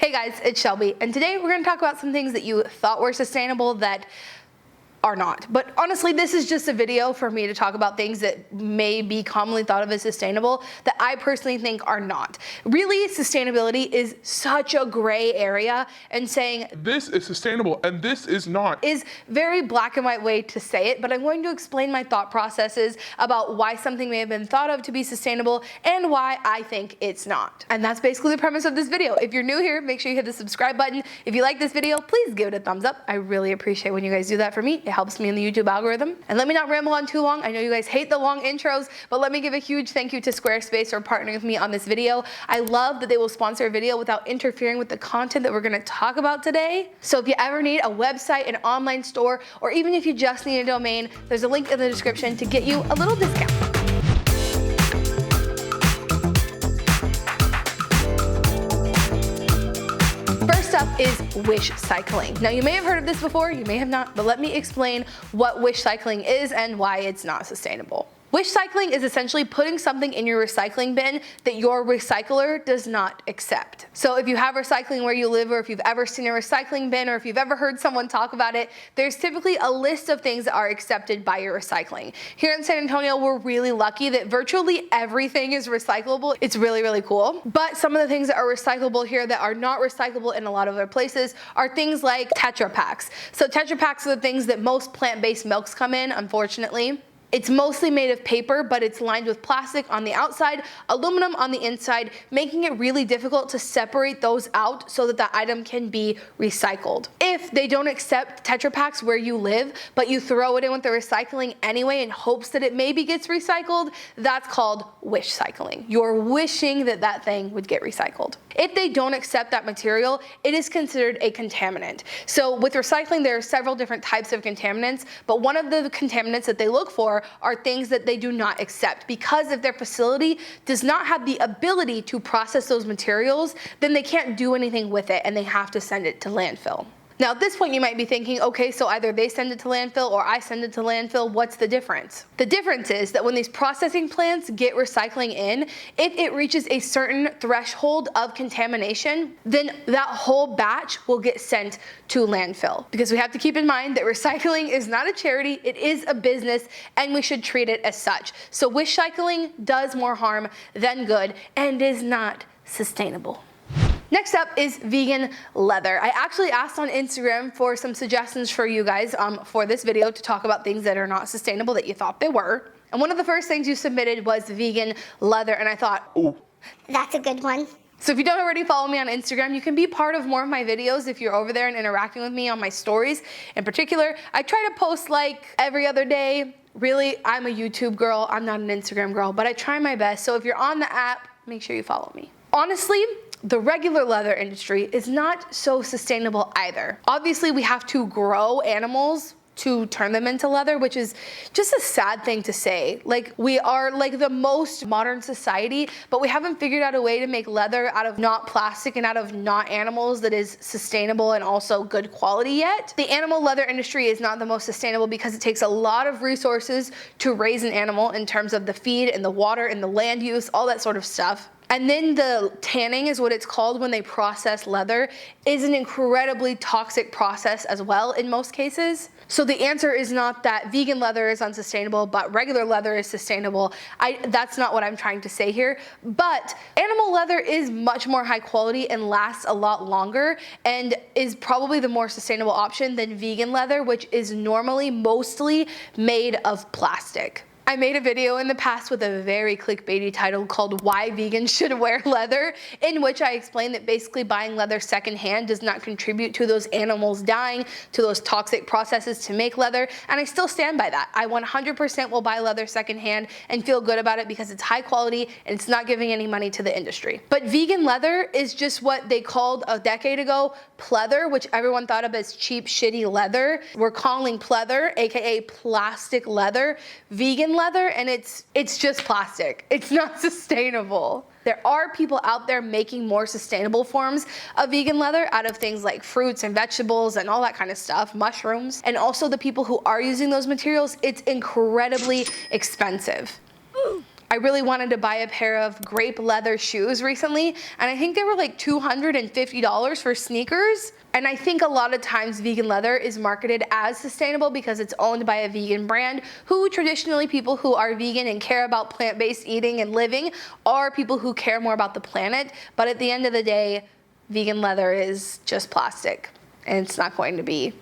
Hey guys, it's Shelby, and today we're going to talk about some things that you thought were sustainable that are not. But honestly, this is just a video for me to talk about things that may be commonly thought of as sustainable that I personally think are not. Really, sustainability is such a gray area, and saying this is sustainable and this is not is very black and white way to say it, but I'm going to explain my thought processes about why something may have been thought of to be sustainable and why I think it's not. And that's basically the premise of this video. If you're new here, make sure you hit the subscribe button. If you like this video, please give it a thumbs up. I really appreciate when you guys do that for me. It helps me in the YouTube algorithm. And let me not ramble on too long. I know you guys hate the long intros, but let me give a huge thank you to Squarespace for partnering with me on this video. I love that they will sponsor a video without interfering with the content that we're going to talk about today. So if you ever need a website, an online store, or even if you just need a domain, there's a link in the description to get you a little discount. First up is wish cycling. Now you may have heard of this before, you may have not, but let me explain what wish cycling is and why it's not sustainable. Wish cycling is essentially putting something in your recycling bin that your recycler does not accept. So if you have recycling where you live, or if you've ever seen a recycling bin, or if you've ever heard someone talk about it, there's typically a list of things that are accepted by your recycling. Here in San Antonio, we're really lucky that virtually everything is recyclable. It's really, really cool. But some of the things that are recyclable here that are not recyclable in a lot of other places are things like Tetra Paks. So Tetra Paks are the things that most plant-based milks come in, unfortunately. It's mostly made of paper, but it's lined with plastic on the outside, aluminum on the inside, making it really difficult to separate those out so that the item can be recycled. If they don't accept Tetra Paks where you live, but you throw it in with the recycling anyway in hopes that it maybe gets recycled, that's called wish cycling. You're wishing that that thing would get recycled. If they don't accept that material, it is considered a contaminant. So with recycling, there are several different types of contaminants, but one of the contaminants that they look for are things that they do not accept, because if their facility does not have the ability to process those materials, then they can't do anything with it and they have to send it to landfill. Now at this point you might be thinking, okay, so either they send it to landfill or I send it to landfill, what's the difference? The difference is that when these processing plants get recycling in, if it reaches a certain threshold of contamination, then that whole batch will get sent to landfill. Because we have to keep in mind that recycling is not a charity, it is a business, and we should treat it as such. So wish cycling does more harm than good and is not sustainable. Next up is vegan leather. I actually asked on Instagram for some suggestions for you guys for this video to talk about things that are not sustainable that you thought they were. And one of the first things you submitted was vegan leather, and I thought, ooh, that's a good one. So if you don't already follow me on Instagram, you can be part of more of my videos if you're over there and interacting with me on my stories. In particular, I try to post like every other day. Really, I'm a YouTube girl, I'm not an Instagram girl, but I try my best. So if you're on the app, make sure you follow me. Honestly, the regular leather industry is not so sustainable either. Obviously, we have to grow animals to turn them into leather, which is just a sad thing to say. Like, we are like the most modern society, but we haven't figured out a way to make leather out of not plastic and out of not animals that is sustainable and also good quality yet. The animal leather industry is not the most sustainable because it takes a lot of resources to raise an animal in terms of the feed and the water and the land use, all that sort of stuff. And then the tanning is what it's called when they process leather, is an incredibly toxic process as well in most cases. So the answer is not that vegan leather is unsustainable, but regular leather is sustainable. That's not what I'm trying to say here. But animal leather is much more high quality and lasts a lot longer and is probably the more sustainable option than vegan leather, which is normally mostly made of plastic. I made a video in the past with a very clickbaity title called Why Vegans Should Wear Leather, in which I explained that basically buying leather secondhand does not contribute to those animals dying, to those toxic processes to make leather, and I still stand by that. I 100% will buy leather secondhand and feel good about it because it's high quality and it's not giving any money to the industry. But vegan leather is just what they called a decade ago pleather, which everyone thought of as cheap, shitty leather. We're calling pleather, aka plastic leather, vegan leather, and it's just plastic. It's not sustainable. There are people out there making more sustainable forms of vegan leather out of things like fruits and vegetables and all that kind of stuff, mushrooms. And also the people who are using those materials, it's incredibly expensive. I really wanted to buy a pair of grape leather shoes recently, and I think they were like $250 for sneakers. And I think a lot of times vegan leather is marketed as sustainable because it's owned by a vegan brand, who traditionally people who are vegan and care about plant-based eating and living are people who care more about the planet. But at the end of the day, vegan leather is just plastic, and it's not going to be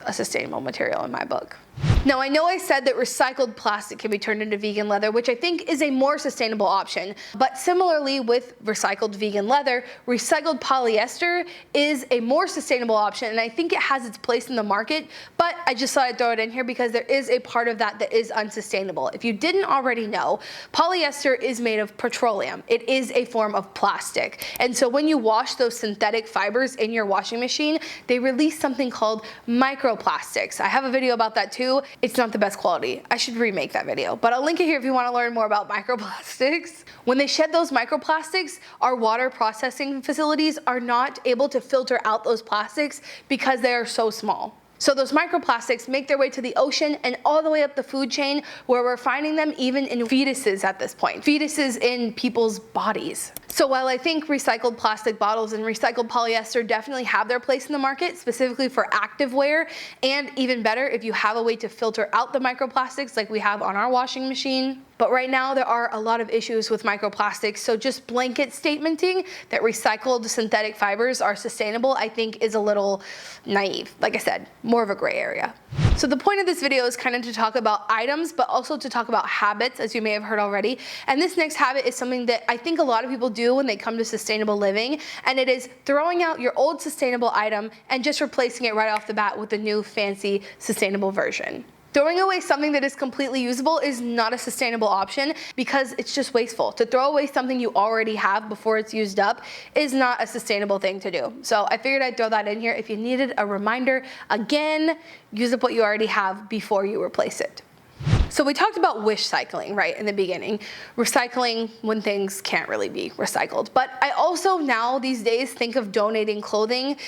a sustainable material in my book. Now, I know I said that recycled plastic can be turned into vegan leather, which I think is a more sustainable option. But similarly with recycled vegan leather, recycled polyester is a more sustainable option, and I think it has its place in the market, but I just thought I'd throw it in here because there is a part of that that is unsustainable. If you didn't already know, polyester is made of petroleum. It is a form of plastic. And so when you wash those synthetic fibers in your washing machine, they release something called microplastics. I have a video about that too. It's not the best quality. I should remake that video, but I'll link it here if you want to learn more about microplastics. When they shed those microplastics, our water processing facilities are not able to filter out those plastics because they are so small. So those microplastics make their way to the ocean and all the way up the food chain, where we're finding them even in fetuses at this point. Fetuses in people's bodies. So while I think recycled plastic bottles and recycled polyester definitely have their place in the market, specifically for activewear, and even better if you have a way to filter out the microplastics like we have on our washing machine. But right now there are a lot of issues with microplastics, so just blanket statementing that recycled synthetic fibers are sustainable, I think is a little naive. Like I said, more of a gray area. So the point of this video is kind of to talk about items, but also to talk about habits, as you may have heard already. And this next habit is something that I think a lot of people do when they come to sustainable living, and it is throwing out your old sustainable item and just replacing it right off the bat with a new fancy sustainable version. Throwing away something that is completely usable is not a sustainable option because it's just wasteful. To throw away something you already have before it's used up is not a sustainable thing to do. So I figured I'd throw that in here if you needed a reminder. Again, use up what you already have before you replace it. So we talked about wish cycling, right, in the beginning. Recycling when things can't really be recycled. But I also now these days think of donating clothing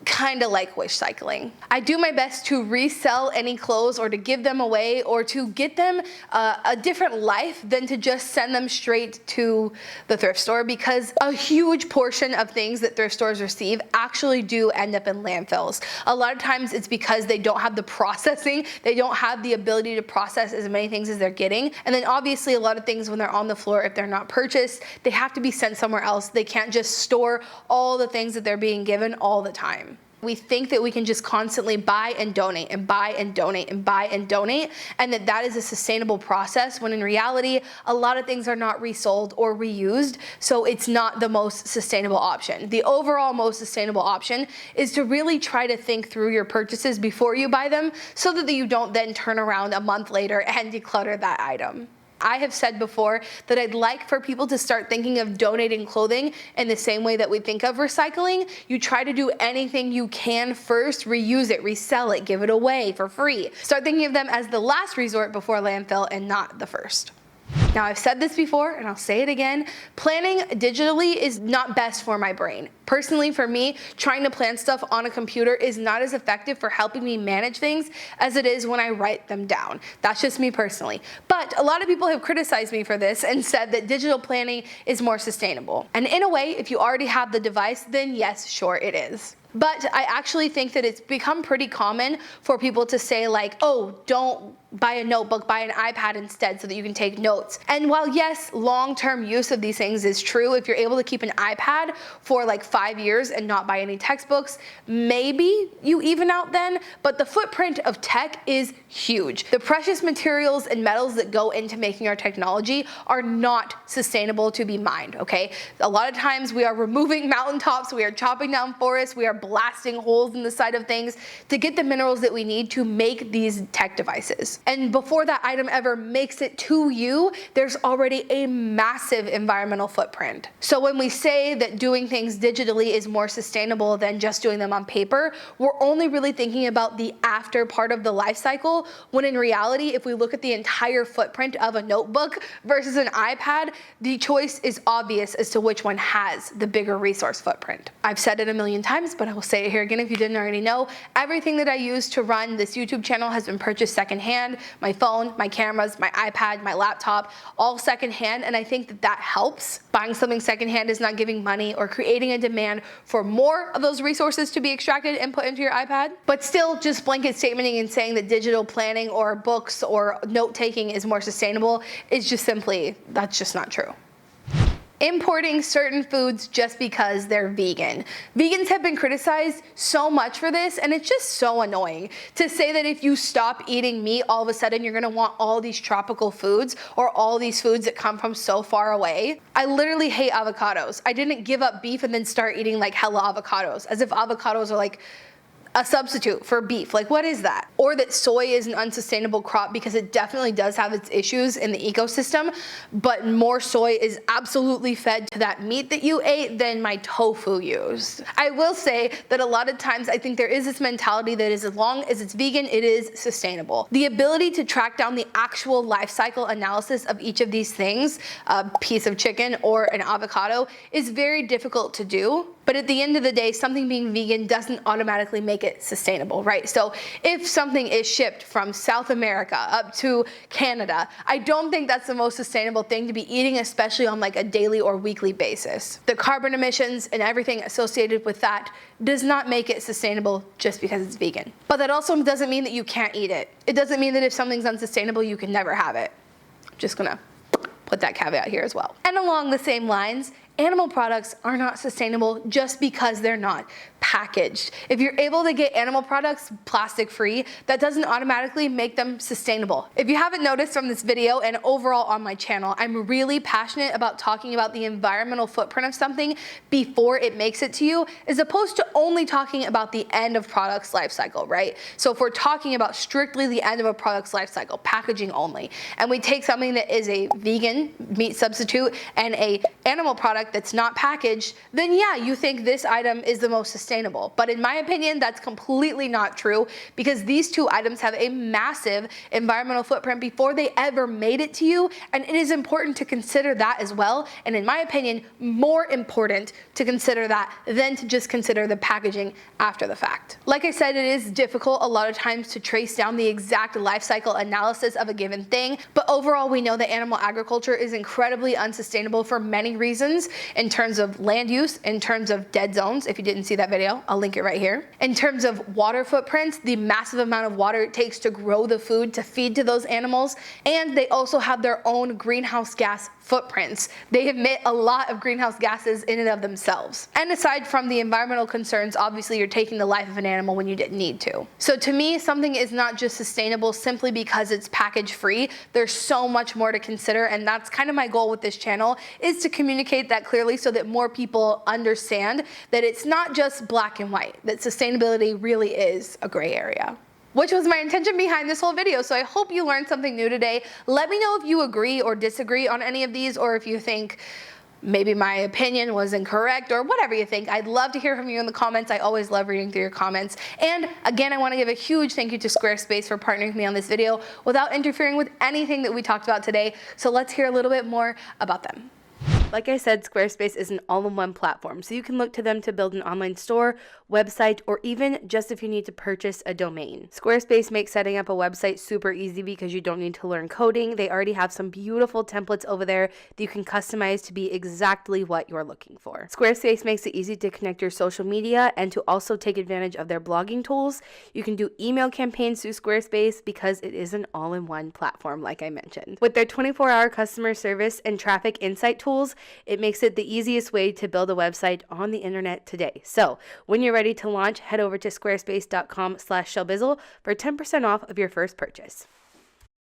kind of like wish cycling. I do my best to resell any clothes or to give them away or to get them a different life than to just send them straight to the thrift store, because a huge portion of things that thrift stores receive actually do end up in landfills. A lot of times it's because they don't have the processing, they don't have the ability to process as many things as they're getting. And then obviously a lot of things when they're on the floor, if they're not purchased, they have to be sent somewhere else. They can't just store all the things that they're being given all the time. We think that we can just constantly buy and donate and buy and donate and buy and donate, and that is a sustainable process, when in reality, a lot of things are not resold or reused, so it's not the most sustainable option. The overall most sustainable option is to really try to think through your purchases before you buy them, so that you don't then turn around a month later and declutter that item. I have said before that I'd like for people to start thinking of donating clothing in the same way that we think of recycling. You try to do anything you can first, reuse it, resell it, give it away for free. Start thinking of them as the last resort before landfill and not the first. Now, I've said this before and I'll say it again, planning digitally is not best for my brain. Personally, for me, trying to plan stuff on a computer is not as effective for helping me manage things as it is when I write them down. That's just me personally. But a lot of people have criticized me for this and said that digital planning is more sustainable. And in a way, if you already have the device, then yes, sure it is. But I actually think that it's become pretty common for people to say like, oh, don't buy a notebook, buy an iPad instead so that you can take notes. And while yes, long-term use of these things is true, if you're able to keep an iPad for like 5 years and not buy any textbooks, maybe you even out then, but the footprint of tech is huge. The precious materials and metals that go into making our technology are not sustainable to be mined, okay? A lot of times we are removing mountaintops, we are chopping down forests, we are blasting holes in the side of things to get the minerals that we need to make these tech devices. And before that item ever makes it to you, there's already a massive environmental footprint. So when we say that doing things digitally digitally is more sustainable than just doing them on paper, we're only really thinking about the after part of the life cycle, when in reality, if we look at the entire footprint of a notebook versus an iPad, the choice is obvious as to which one has the bigger resource footprint. I've said it a million times, but I will say it here again if you didn't already know. Everything that I use to run this YouTube channel has been purchased secondhand. My phone, my cameras, my iPad, my laptop, all secondhand, and I think that that helps. Buying something secondhand is not giving money or creating a demand for more of those resources to be extracted and put into your iPad. But still, just blanket statementing and saying that digital planning or books or note-taking is more sustainable is just simply, that's just not true. Importing certain foods just because they're vegan. Vegans have been criticized so much for this, and it's just so annoying to say that if you stop eating meat, all of a sudden you're gonna want all these tropical foods or all these foods that come from so far away. I literally hate avocados. I didn't give up beef and then start eating like hella avocados, as if avocados are like a substitute for beef. Like, what is that? Or that soy is an unsustainable crop, because it definitely does have its issues in the ecosystem, but more soy is absolutely fed to that meat that you ate than my tofu used. I will say that a lot of times I think there is this mentality that as long as it's vegan, it is sustainable. The ability to track down the actual life cycle analysis of each of these things, a piece of chicken or an avocado, is very difficult to do. But at the end of the day, something being vegan doesn't automatically make it sustainable, right? So if something is shipped from South America up to Canada, I don't think that's the most sustainable thing to be eating, especially on like a daily or weekly basis. The carbon emissions and everything associated with that does not make it sustainable just because it's vegan. But that also doesn't mean that you can't eat it. It doesn't mean that if something's unsustainable, you can never have it. I'm just gonna put that caveat here as well. And along the same lines, animal products are not sustainable just because they're not packaged. If you're able to get animal products plastic free, that doesn't automatically make them sustainable. If you haven't noticed from this video and overall on my channel, I'm really passionate about talking about the environmental footprint of something before it makes it to you, as opposed to only talking about the end of product's life cycle, right? So if we're talking about strictly the end of a product's life cycle, packaging only, and we take something that is a vegan meat substitute and a animal product that's not packaged, then yeah, you think this item is the most sustainable. But in my opinion, that's completely not true, because these two items have a massive environmental footprint before they ever made it to you, and it is important to consider that as well. And in my opinion, more important to consider that than to just consider the packaging after the fact. Like I said, it is difficult a lot of times to trace down the exact life cycle analysis of a given thing, but overall we know that animal agriculture is incredibly unsustainable for many reasons, in terms of land use, in terms of dead zones. If you didn't see that video, I'll link it right here. In terms of water footprints, the massive amount of water it takes to grow the food to feed to those animals, and they also have their own greenhouse gas footprints. They emit a lot of greenhouse gases in and of themselves. And aside from the environmental concerns, obviously you're taking the life of an animal when you didn't need to. So to me, something is not just sustainable simply because it's package free. There's so much more to consider, and that's kind of my goal with this channel, is to communicate that clearly so that more people understand that it's not just black and white, that sustainability really is a gray area. Which was my intention behind this whole video, so I hope you learned something new today. Let me know if you agree or disagree on any of these, or if you think maybe my opinion was incorrect, or whatever you think. I'd love to hear from you in the comments. I always love reading through your comments. And again, I want to give a huge thank you to Squarespace for partnering with me on this video without interfering with anything that we talked about today. So let's hear a little bit more about them. Like I said, Squarespace is an all-in-one platform, so you can look to them to build an online store, website, or even just if you need to purchase a domain. Squarespace makes setting up a website super easy because you don't need to learn coding. They already have some beautiful templates over there that you can customize to be exactly what you're looking for. Squarespace makes it easy to connect your social media and to also take advantage of their blogging tools. You can do email campaigns through Squarespace because it is an all-in-one platform, like I mentioned. With their 24-hour customer service and traffic insight tools, it makes it the easiest way to build a website on the internet today. So when you're ready to launch, head over to squarespace.com/Shelbizleee for 10% off of your first purchase.